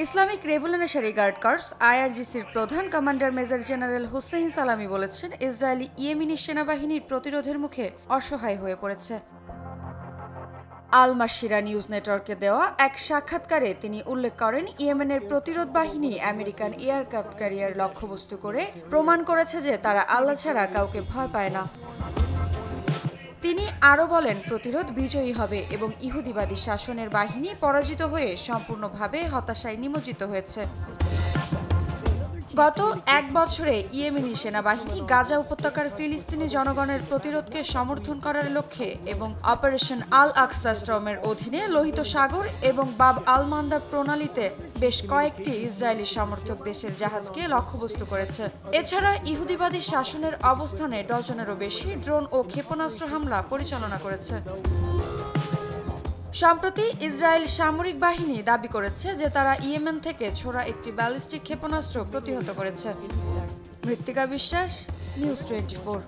Islamic revolutionary guard corps আইআরজিসির প্রধান commander major general Hussain সালামি বলেছেন, ইসরায়েলি ইয়েমেনি সেনাবাহিনীর প্রতিরোধের মুখে অসহায় হয়ে পড়েছে। আল মাশিরা নিউজ নেটওয়ার্ককে দেওয়া এক সাক্ষাৎকারে তিনি উল্লেখ করেন, ইয়েমেনের প্রতিরোধ বাহিনী আমেরিকান এয়ারক্রাফট ক্যারিয়ার লক্ষ্যবস্তু করে প্রমাণ করেছে যে তারা আল্লাহ ছাড়া কাউকে ভয় পায় না। তিনি আরও বলেন, প্রতিরোধ বিজয়ী হবে এবং ইহুদিবাদী শাসনের বাহিনী পরাজিত হয়ে সম্পূর্ণভাবে হতাশায় নিমজ্জিত হয়েছে। গত এক বছরে ইয়েমেনি সেনাবাহিনী গাজা উপত্যকার ফিলিস্তিনি জনগণের প্রতিরোধকে সমর্থন করার লক্ষ্যে এবং অপারেশন আল আকসা স্টর্মের অধীনে লোহিত সাগর এবং বাব আল মান্দাব প্রণালীতে বেশ কয়েকটি ইসরায়েলি সমর্থক দেশের জাহাজকে লক্ষ্যবস্তু করেছে। এছাড়া ইহুদিবাদী শাসনের অবস্থানে ডজনেরও বেশি ড্রোন ও ক্ষেপণাস্ত্র হামলা পরিচালনা করেছে। সম্প্রতি ইসরায়েল সামরিক বাহিনী দাবি করেছে যে তারা ইয়েমেন থেকে ছোড়া একটি ব্যালিস্টিক ক্ষেপণাস্ত্র প্রতিহত করেছে। মৃত্তিকা বিশ্বাস, নিউজ 24।